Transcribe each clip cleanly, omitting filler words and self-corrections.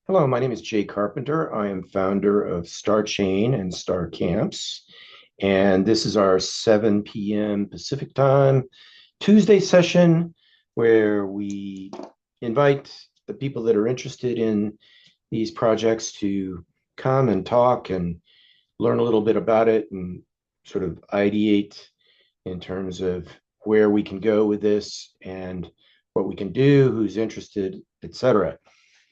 Hello, my name is Jay Carpenter. I am founder of Star Chain and Star Camps. And this is our 7 p.m. Pacific time Tuesday session where we invite the people that are interested in these projects to come and talk and learn a little bit about it and sort of ideate in terms of where we can go with this and what we can do, who's interested, etc.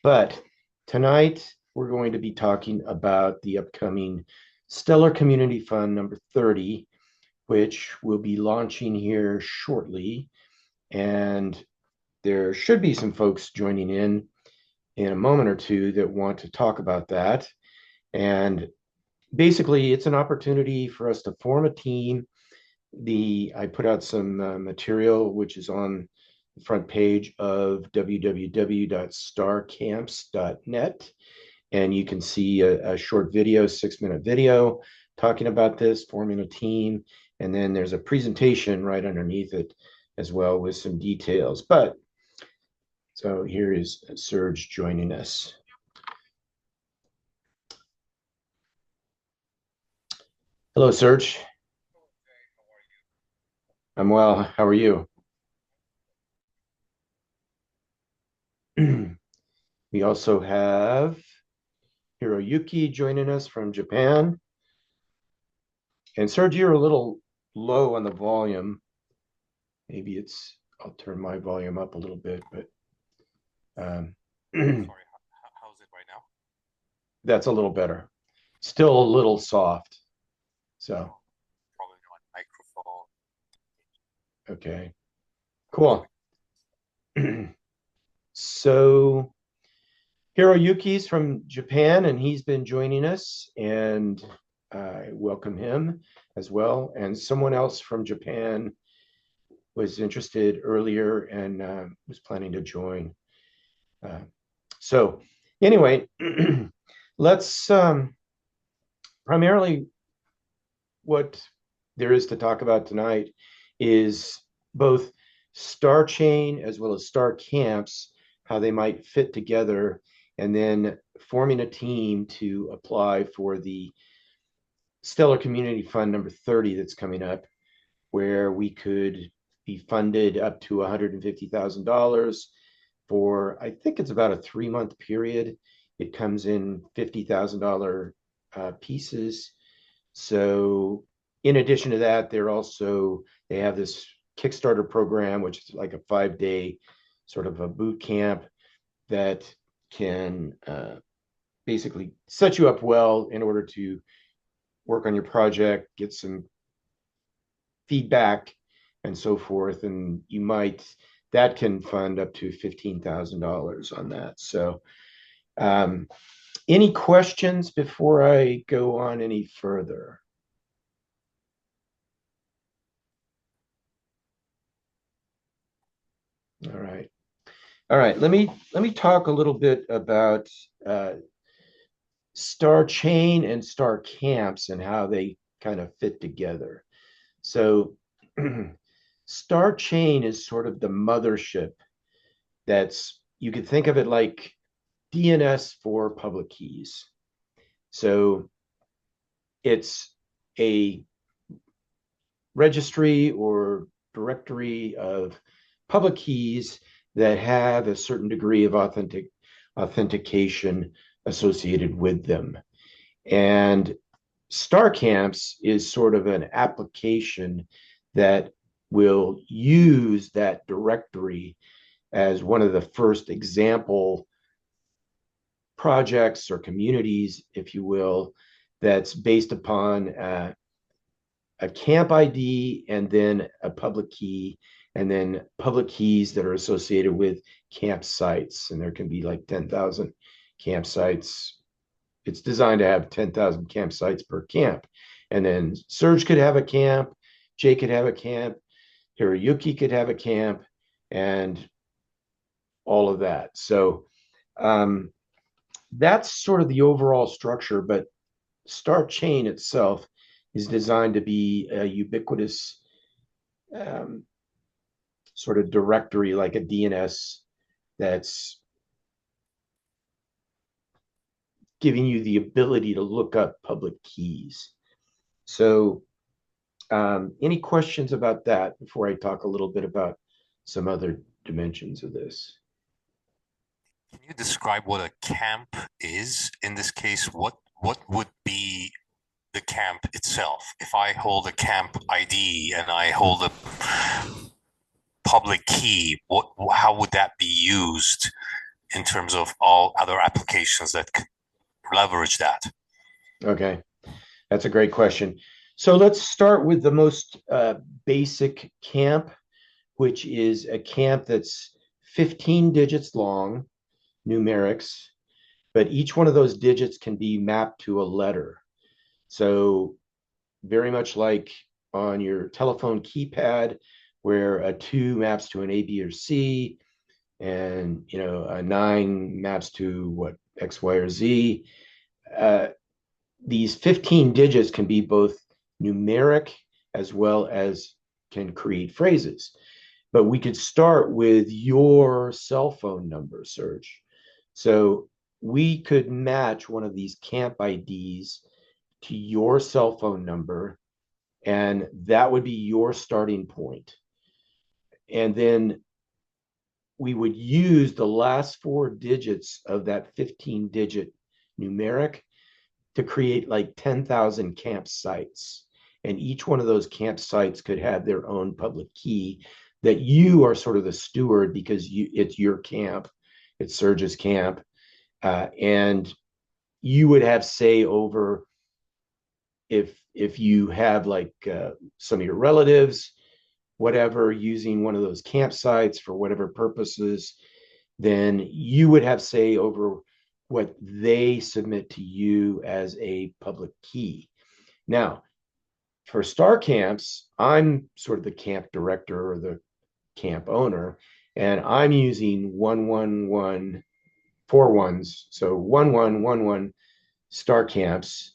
But tonight we're going to be talking about the upcoming Stellar Community Fund number 30, which will be launching here shortly. And there should be some folks joining in a moment or two that want to talk about that. And basically, it's an opportunity for us to form a team. I put out some material which is on the front page of www.starcamps.net, and you can see a short video, 6-minute video, talking about this, forming a team, and then there's a presentation right underneath it as well with some details. But so here is Serge joining us. Hello, Serge. I'm well. How are you? We also have Hiroyuki joining us from Japan. And Serge, you're a little low on the volume. Maybe I'll turn my volume up a little bit, but Sorry, how's it right now? that's a little better. Still a little soft. So, Probably on microphone. okay, Okay, cool. So, Hiroyuki's from Japan and he's been joining us, and I welcome him as well. And someone else from Japan was interested earlier and was planning to join. Uh, so, anyway, let's primarily what there is to talk about tonight is both Star Chain as well as Star Camps, how they might fit together, and then forming a team to apply for the Stellar Community Fund number 30 that's coming up, where we could be funded up to $150,000 for, I think it's about a 3-month period. It comes in $50,000 pieces. So in addition to that, they have this Kickstarter program, which is like a 5-day sort of a boot camp that can basically set you up well in order to work on your project, get some feedback and so forth. And that can fund up to $15,000 on that. So um, any questions before I go on any further? All right. All right. Let me talk a little bit about uh, Star Chain and Star Camps and how they kind of fit together. So Star Chain is sort of the mothership you could think of it like DNS for public keys. So it's a registry or directory of public keys that have a certain degree of authentication associated with them. And Star Camps is sort of an application that will use that directory as one of the first example projects or communities, if you will, that's based upon a camp ID and then a public key, and then public keys that are associated with campsites. And there can be like 10,000 campsites. It's designed to have 10,000 campsites per camp. And then Serge could have a camp, Jay could have a camp, Hiroyuki could have a camp, and all of that. So that's sort of the overall structure, but Star Chain itself is designed to be a ubiquitous um, sort of directory, like a DNS that's giving you the ability to look up public keys. So, any questions about that before I talk a little bit about some other dimensions of this? Can you describe what a camp is? In this case, what would be the camp itself? If I hold a camp ID and I hold a public key, how would that be used in terms of all other applications that could leverage that? Okay, that's a great question. So let's start with the most basic camp, which is a camp that's 15 digits long, numerics, but each one of those digits can be mapped to a letter. So very much like on your telephone keypad, where a 2 maps to an A, B, or C, and a 9 maps to what X, Y, or Z. These 15 digits can be both numeric as well as can create phrases. But we could start with your cell phone number, Serge. So we could match one of these camp IDs to your cell phone number, and that would be your starting point. And then we would use the last 4 digits of that 15-digit numeric to create like 10,000 campsites. And each one of those campsites could have their own public key that you are sort of the steward because it's your camp, it's Serge's camp. And you would have say over if you have like some of your relatives, whatever, using one of those campsites for whatever purposes, then you would have say over what they submit to you as a public key. Now, for star camps, I'm sort of the camp director or the camp owner, and I'm using 111 four ones, so 1111 star camps,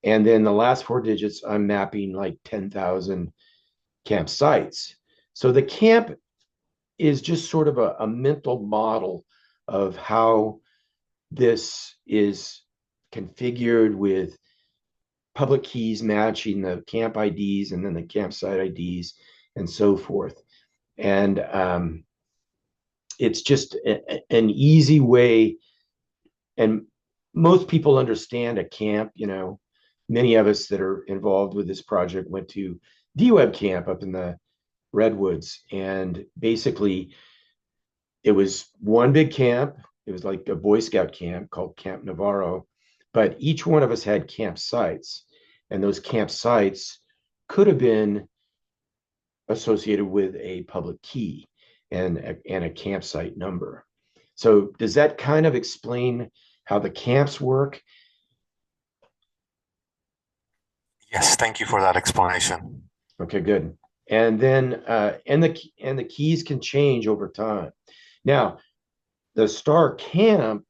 and then the last 4 digits I'm mapping like 10,000 campsites. So the camp is just sort of a mental model of how this is configured with public keys matching the camp IDs and then the campsite IDs and so forth. And it's just an easy way. And most people understand a camp. Many of us that are involved with this project went to DWeb camp up in the Redwoods. And basically, it was one big camp. It was like a Boy Scout camp called Camp Navarro, but each one of us had campsites, and those campsites could have been associated with a public key and a campsite number. So does that kind of explain how the camps work? Yes, thank you for that explanation. Okay, good. And then the keys can change over time. Now, the star camp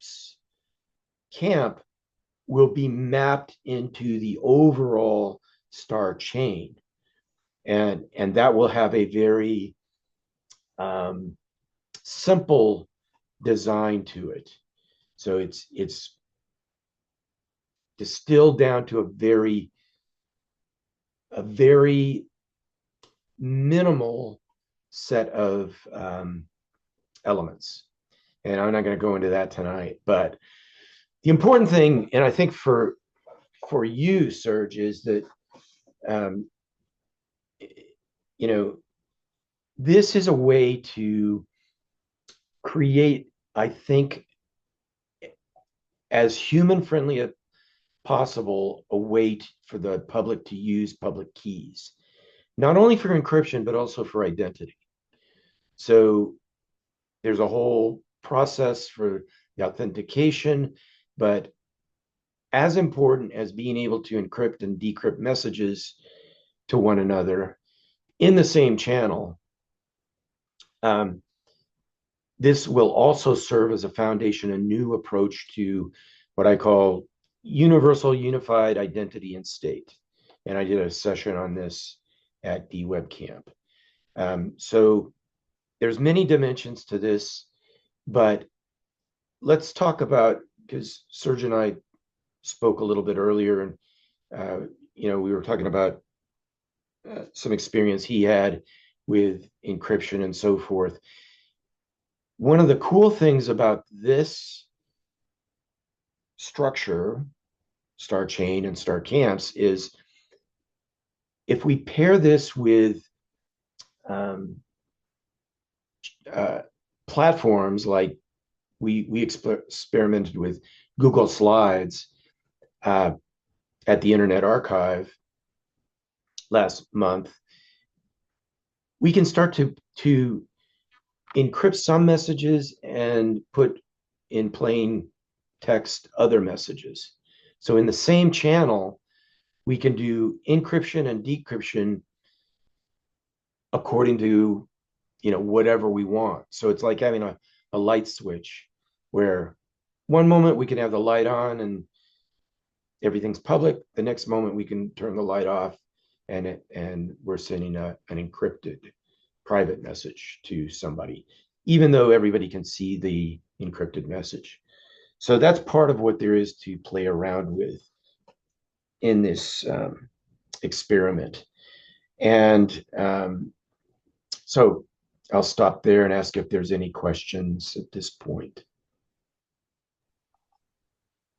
will be mapped into the overall star chain, and that will have a very simple design to it. So it's distilled down to a very minimal set of elements. And I'm not going to go into that tonight, but the important thing, and I think for you, Serge, is that um, you know this is a way to create, I think, as human friendly as possible, a way for the public to use public keys, not only for encryption but also for identity. So there's a whole process for the authentication, but as important as being able to encrypt and decrypt messages to one another in the same channel, um, this will also serve as a foundation, a new approach to what I call universal unified identity and state. And I did a session on this at the webcamp. So there's many dimensions to this, but let's talk about, because Serge and I spoke a little bit earlier, and we were talking about some experience he had with encryption and so forth. One of the cool things about this structure, star chain and star camps, is if we pair this with um, uh, platforms like we experimented with Google Slides uh, at the Internet Archive last month, we can start to encrypt some messages and put in plain text other messages. So in the same channel, we can do encryption and decryption according to whatever we want. So it's like having a light switch where one moment we can have the light on and everything's public. The next moment we can turn the light off and we're sending an encrypted private message to somebody, even though everybody can see the encrypted message. So that's part of what there is to play around with in this experiment. And so I'll stop there and ask if there's any questions at this point.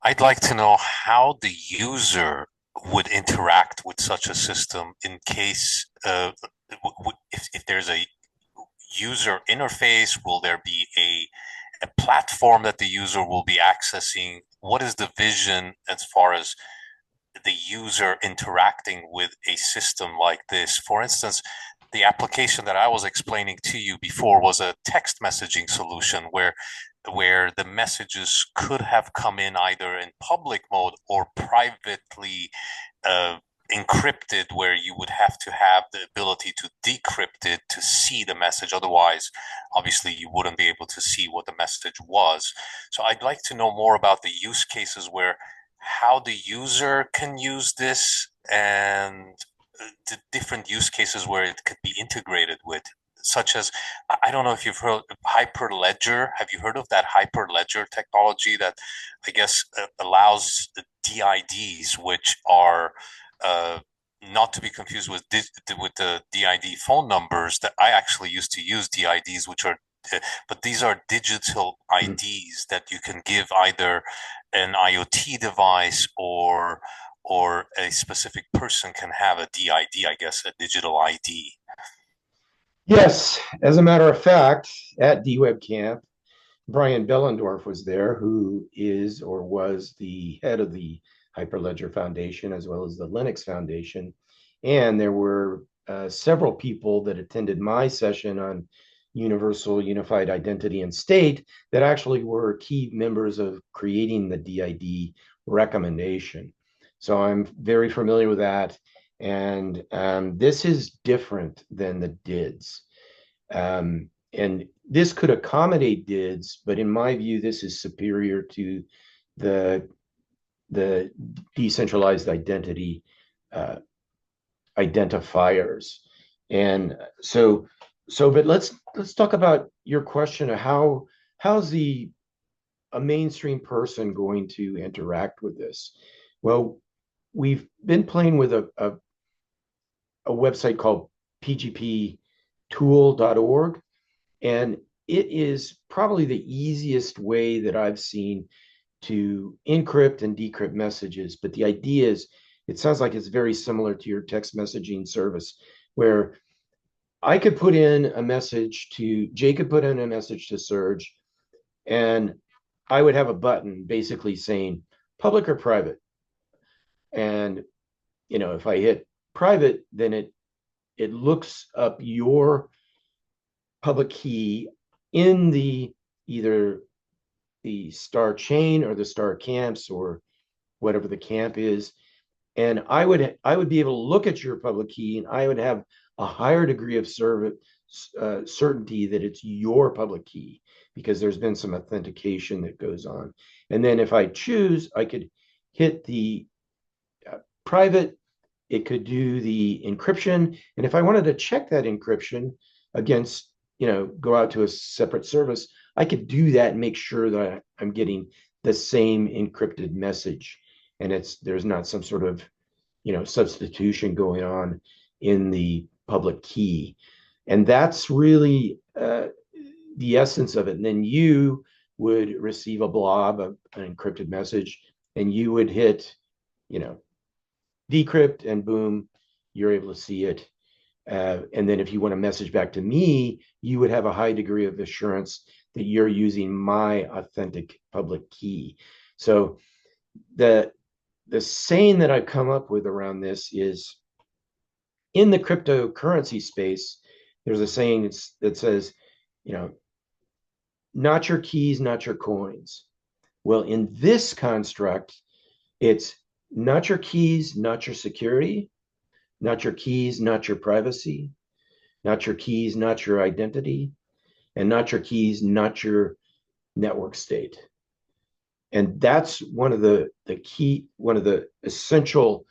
I'd like to know how the user would interact with such a system in case if there's a user interface, will there be a platform that the user will be accessing? What is the vision as far as the user interacting with a system like this? For instance, the application that I was explaining to you before was a text messaging solution where the messages could have come in either in public mode or privately encrypted, where you would have to have the ability to decrypt it to see the message. Otherwise, obviously, you wouldn't be able to see what the message was. So I'd like to know more about the use cases where how the user can use this and the different use cases where it could be integrated with, such as, I don't know if you've heard of Hyperledger. Have you heard of that Hyperledger technology that I guess allows the DIDs, which are not to be confused with the DID phone numbers that I actually used to use DIDs, which are but these are digital IDs that you can give either an IoT device or a specific person can have a DID, I guess, a digital ID. Yes, as a matter of fact, at DWeb Camp, Brian Bellendorf was there, who is or was the head of the Hyperledger Foundation as well as the Linux Foundation. And there were several people that attended my session on Universal Unified Identity and State that actually were key members of creating the DID recommendation. So I'm very familiar with that. And this is different than the DIDs. And this could accommodate DIDs, but in my view, this is superior to the decentralized identity identifiers. And but let's talk about your question of how's a mainstream person going to interact with this? Well, we've been playing with a website called pgptool.org, and it is probably the easiest way that I've seen to encrypt and decrypt messages. But the idea is, it sounds like it's very similar to your text messaging service, where I could put in a message to Jay, could put in a message to Serge, and I would have a button basically saying public or private. And if I hit private, then it looks up your public key in either the star chain or the star camps or whatever the camp is. And I would be able to look at your public key, and I would have a higher degree of certainty that it's your public key, because there's been some authentication that goes on. And then if I choose, I could hit the private, it could do the encryption. And if I wanted to check that encryption against, go out to a separate service, I could do that and make sure that I'm getting the same encrypted message. and there's not some sort of substitution going on in the public key. And that's really the essence of it. And then you would receive a blob of an encrypted message, and you would hit, decrypt, and boom, you're able to see it. And then if you want to message back to me, you would have a high degree of assurance that you're using my authentic public key. So the saying that I've come up with around this is, in the cryptocurrency space, there's a saying that says, not your keys, not your coins. Well, in this construct, it's not your keys, not your security, not your keys, not your privacy, not your keys, not your identity, and not your keys, not your network state. And that's one of the essential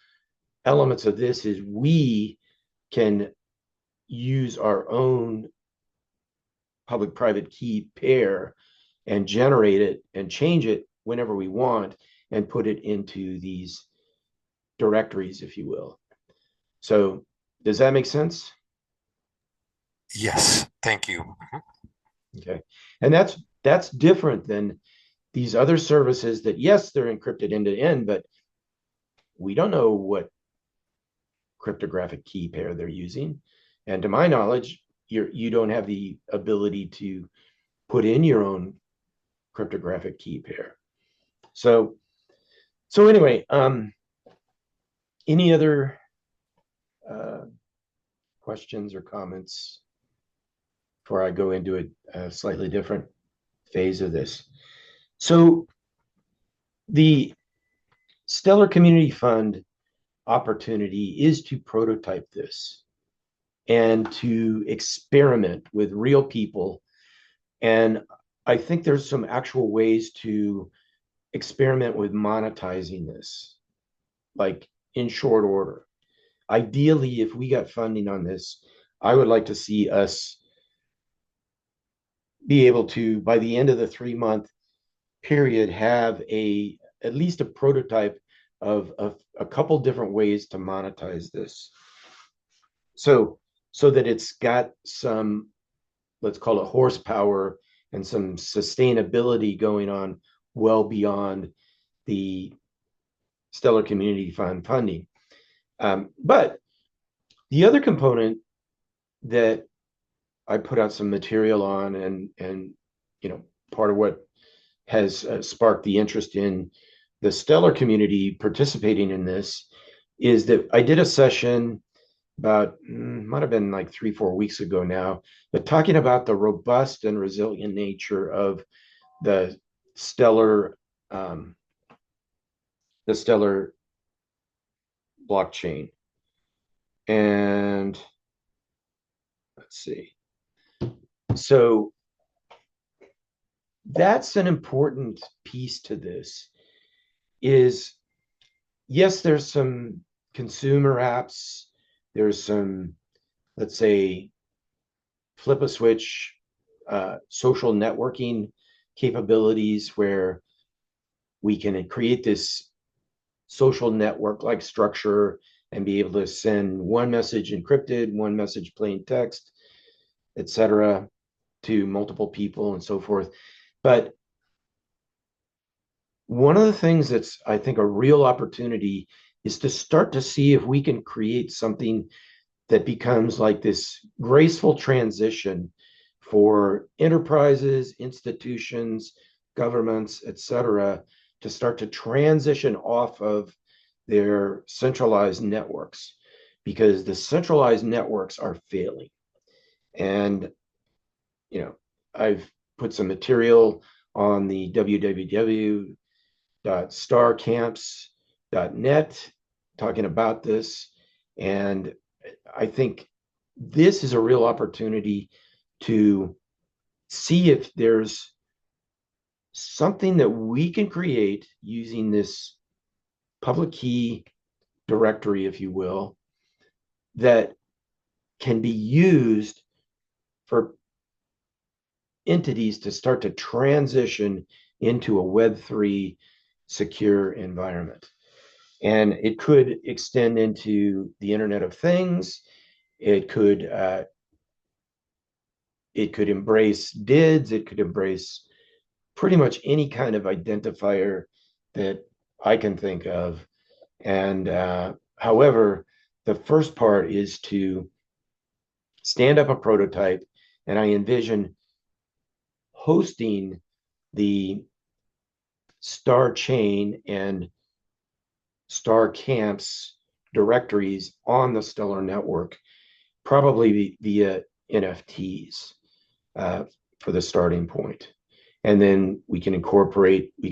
elements of this is we can use our own public-private key pair and generate it and change it whenever we want and put it into these directories, if you will. So does that make sense? Yes, thank you. Okay. And that's different than these other services that, yes, they're encrypted end to end, but we don't know what cryptographic key pair they're using. And to my knowledge, you don't have the ability to put in your own cryptographic key pair. So anyway, any other questions or comments before I go into a slightly different phase of this? So the Stellar Community Fund opportunity is to prototype this and to experiment with real people. And I think there's some actual ways to experiment with monetizing this, like in short order. Ideally, if we got funding on this, I would like to see us be able to, by the end of the 3-month period, have at least a prototype of a couple different ways to monetize this. So that it's got some, let's call it horsepower and some sustainability going on well beyond the Stellar Community Fund funding. But the other component that I put out some material on, and part of what has sparked the interest in the Stellar community participating in this is that I did a session about, might have been like 3-4 weeks ago now, but talking about the robust and resilient nature of the Stellar blockchain. And let's see. So that's an important piece to this is, yes, there's some consumer apps, there's some, let's say, flip a switch, social networking capabilities where we can create this social network like structure and be able to send one message encrypted, one message plain text, etc., to multiple people and so forth. But one of the things that's, I think, a real opportunity is to start to see if we can create something that becomes like this graceful transition for enterprises, institutions, governments, etc., to start to transition off of their centralized networks, because the centralized networks are failing. And I've put some material on the www.starcamps.net talking about this. And I think this is a real opportunity to see if there's something that we can create using this public key directory, if you will, that can be used for entities to start to transition into a Web3 secure environment. And it could extend into the Internet of Things. It could embrace DIDs. It could embrace pretty much any kind of identifier that I can think of. And however, the first part is to stand up a prototype, and I envision hosting the star chain and star camps directories on the Stellar network, probably via NFTs for the starting point. And then we can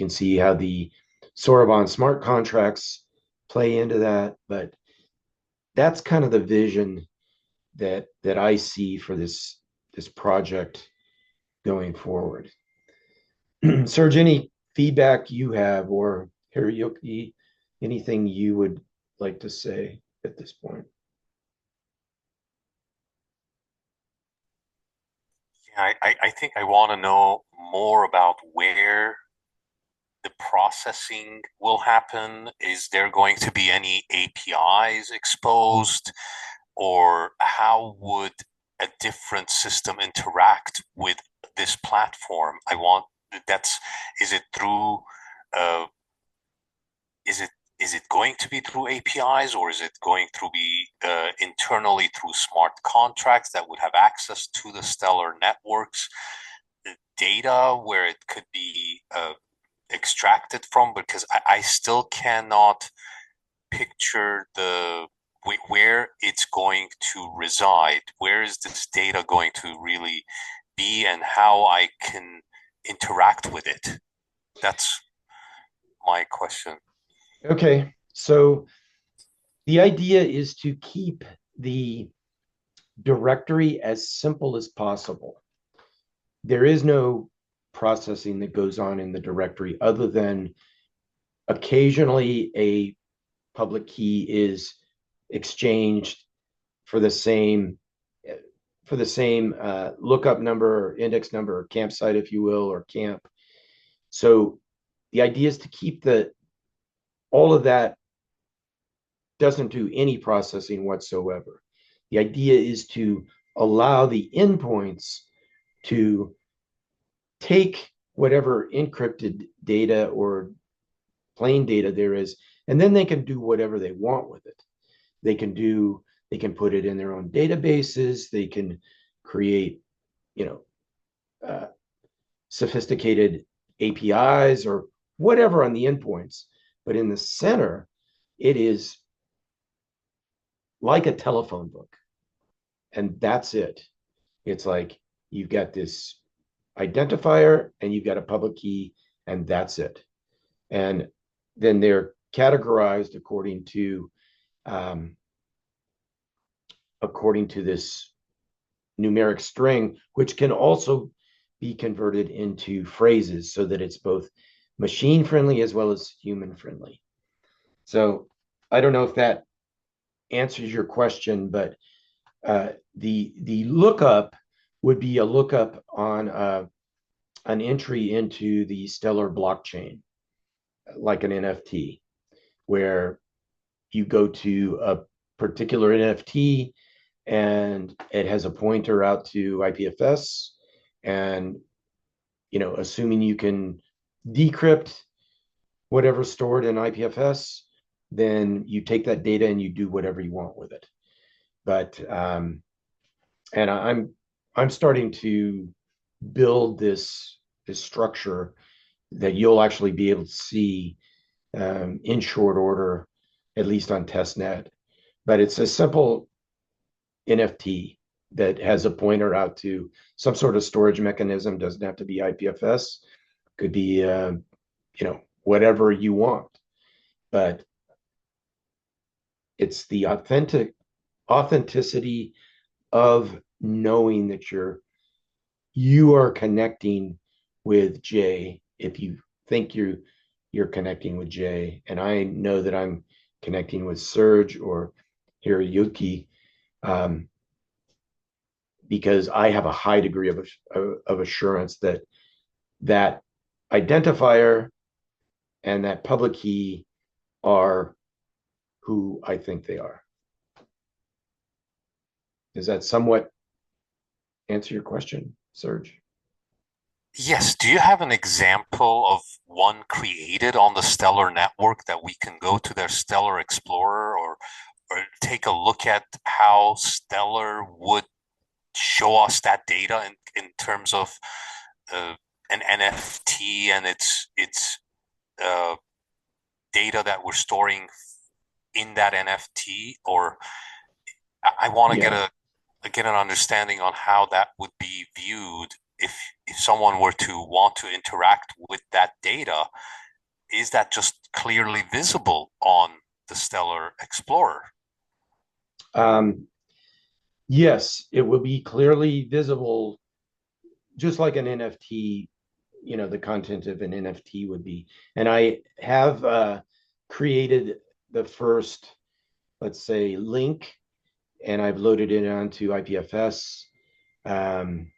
see how the Soroban smart contracts play into that. But that's kind of the vision that I see for this project going forward. Serge, any feedback you have, or Hiroyuki, anything you would like to say at this point? Yeah, I think I want to know more about where the processing will happen. Is there going to be any APIs exposed, or how would a different system interact with this platform? I want that's is it through uh, is it is it going to be through APIs, or is it going to be internally through smart contracts that would have access to the Stellar networks data where it could be extracted from? Because I still cannot picture the where it's going to reside. Where is this data going to really be, and how I can interact with it? That's my question. Okay, so the idea is to keep the directory as simple as possible. There is no processing that goes on in the directory other than occasionally a public key is exchanged for the same lookup number or index number or campsite, if you will, or camp. So the idea is to keep all of that doesn't do any processing whatsoever. The idea is to allow the endpoints to take whatever encrypted data or plain data there is, and then they can do whatever they want with it. They can put it in their own databases. They can create, you know, sophisticated APIs or whatever on the endpoints. But in the center, it is like a telephone book, and that's it. It's like you've got this identifier and you've got a public key, and that's it. And then they're categorized um, according to this numeric string, which can also be converted into phrases so that it's both machine friendly as well as human friendly. So I don't know if that answers your question, but the lookup would be a lookup on an entry into the Stellar blockchain, like an NFT, where you go to a particular NFT and it has a pointer out to IPFS, and assuming you can decrypt whatever's stored in IPFS, then you take that data and you do whatever you want with it. But and I'm starting to build this structure that you'll actually be able to see in short order, at least on testnet. But it's a simple NFT that has a pointer out to some sort of storage mechanism. Doesn't have to be IPFS. Could be whatever you want. But it's the authenticity of knowing that you are connecting with Jay if you think you're connecting with Jay, and I know that I'm connecting with Serge or Hiroyuki, because I have a high degree of assurance that that identifier and that public key are who I think they are. Does that somewhat answer your question, Serge? Yes. Do you have an example of one created on the Stellar network that we can go to their Stellar Explorer or take a look at how Stellar would show us that data in terms of uh, an NFT and its uh, data that we're storing in that NFT? Or I want to Yeah. get an understanding on how that would be viewed if someone were to want to interact with that data. Is that just clearly visible on the Stellar Explorer? Um, yes, it will be clearly visible, just like an NFT, the content of an NFT would be. And I have created the first, let's say, link, and I've loaded it onto IPFS. Um,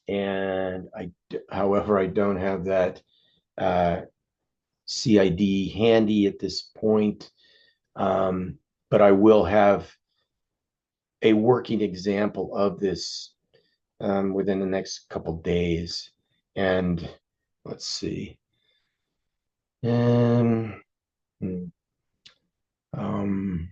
and however, I don't have that uh, CID handy at this point, but I will have a working example of this within the next couple days. And let's see. And um,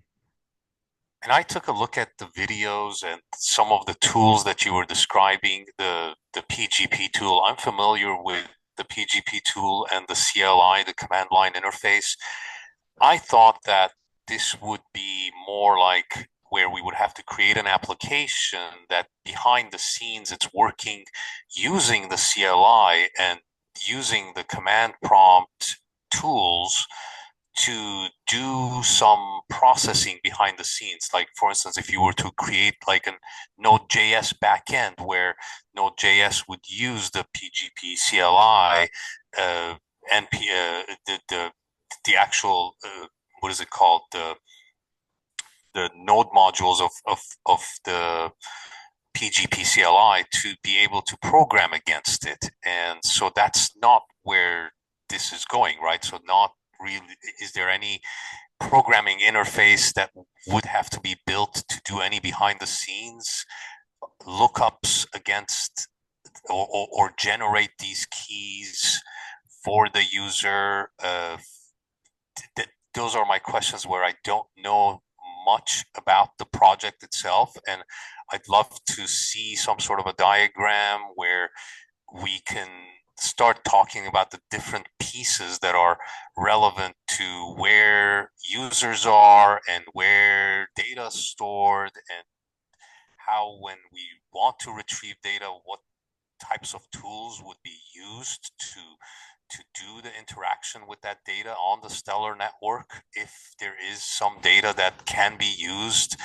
And I took a look at the videos and some of the tools that you were describing, the PGP tool. I'm familiar with the PGP tool and the CLI, the command line interface. I thought that this would be more like where we would have to create an application that behind the scenes it's working using the CLI and using the command prompt tools to do some processing behind the scenes. Like, for instance, if you were to create like a Node.js backend where Node.js would use the PGP CLI, NP, the actual what is it called, the node modules of the PGP CLI to be able to program against it. And so that's not where this is going, right? So not really, is there any programming interface that would have to be built to do any behind the scenes lookups against or generate these keys for the user? Those are my questions where I don't know much about the project itself, and I'd love to see some sort of a diagram where we can start talking about the different pieces that are relevant to where users are and where data is stored, and how, when we want to retrieve data, what types of tools would be used to do the interaction with that data on the Stellar network, if there is some data that can be used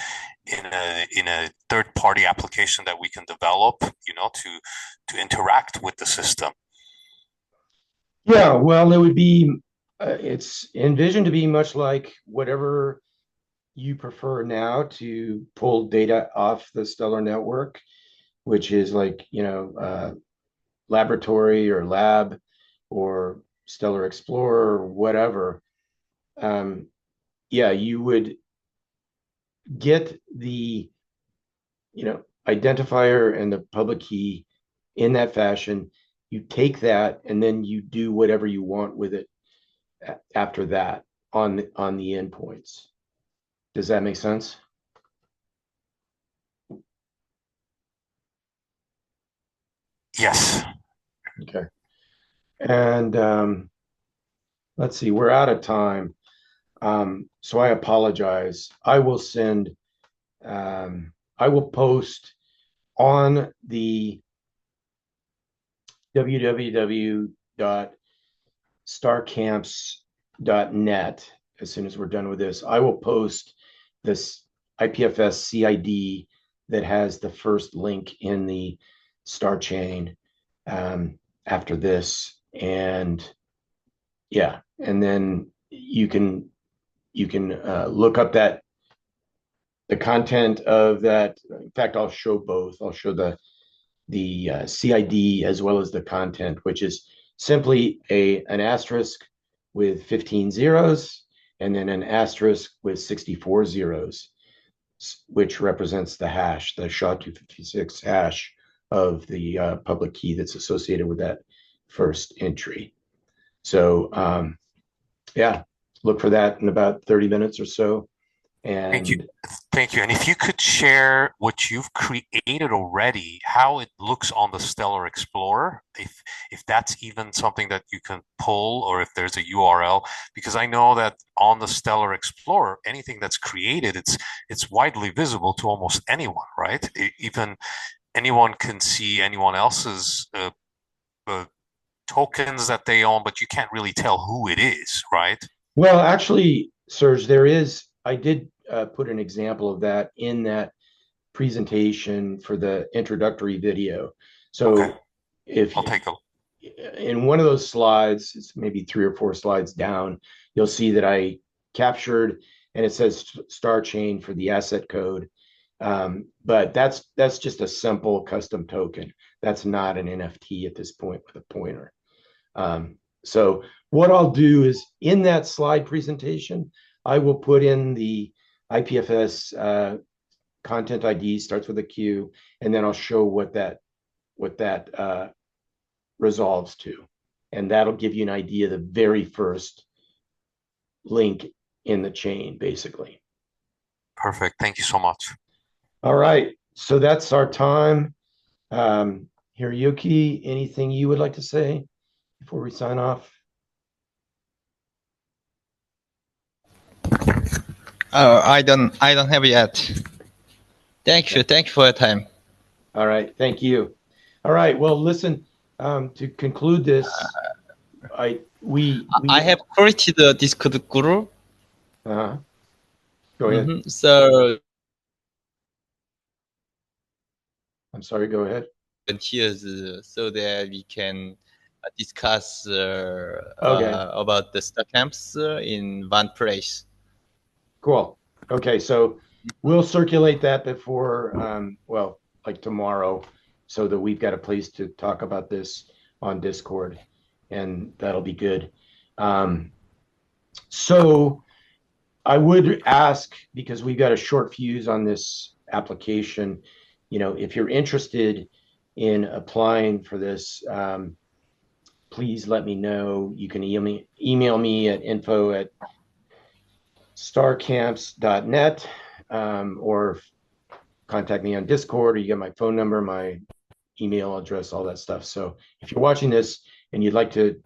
in a third party application that we can develop, to interact with the system. yeah, well, it would be, it's envisioned to be much like whatever you prefer now to pull data off the Stellar network, which is like, laboratory or lab or Stellar Explorer or whatever. Um, yeah, you would get the, identifier and the public key in that fashion. You take that and then you do whatever you want with it after that on the endpoints. Does that make sense? Yes. Okay. And let's see, we're out of time. So I apologize. I will post on the www.starcamps.net as soon as we're done with this. I will post this IPFS CID that has the first link in the star chain after this. And yeah, and then you can look up the content of that. In fact, I'll show both. I'll show the CID as well as the content, which is simply an asterisk with 15 zeros, and then an asterisk with 64 zeros, which represents the hash, the SHA-256 hash of the public key that's associated with that first entry. So yeah, look for that in about 30 minutes or so. Thank you. And Thank you. And if you could share what you've created already, how it looks on the Stellar Explorer, if that's even something that you can pull or if there's a URL, because I know that on the Stellar Explorer, anything that's created, it's widely visible to almost anyone, right? Even anyone can see anyone else's uh, tokens that they own, but you can't really tell who it is, right? well, actually, Serge, I did put an example of that in that presentation for the introductory video. Okay, So if I'll take a in one of those slides, it's maybe 3 or 4 slides down, you'll see that I captured and it says star chain for the asset code. But that's just a simple custom token. That's not an NFT at this point with a pointer. So what I'll do is in that slide presentation, I will put in the IPFS content ID starts with a Q, and then I'll show what that resolves to, and that'll give you an idea of the very first link in the chain, basically. perfect. Thank you so much. All right, so that's our time. Hiroyuki, anything you would like to say before we sign off? Oh, I don't have yet. Thank you for your time. All right, thank you. All right, well, listen, to conclude this, we I have created a Discord group. Go ahead. So I'm sorry, go ahead. volunteers so that we can discuss Okay. about the star camps in one place. Cool. Okay, so we'll circulate that before, well, like tomorrow, so that we've got a place to talk about this on Discord, and that'll be good. So I would ask, because we've got a short fuse on this application, if you're interested in applying for this, please let me know. You can email me at info@starcamps.net, or contact me on Discord, or you get my phone number, my email address, all that stuff. So if you're watching this and you'd like to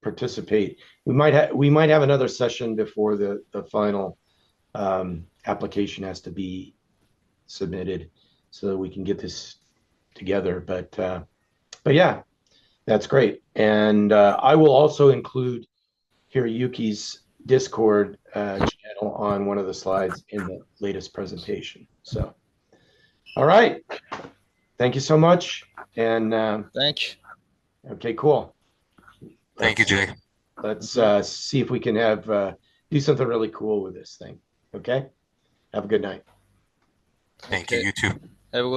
participate, we might have another session before the final application has to be submitted, so that we can get this together. But yeah, that's great. And I will also include Hiroyuki's Discord channel on one of the slides in the latest presentation. So, all right. Thank you so much. And Thank you. okay, cool. Thank you, Jay. Let's see if we can do something really cool with this thing. Okay. Have a good night. Thank you. You too. Have a good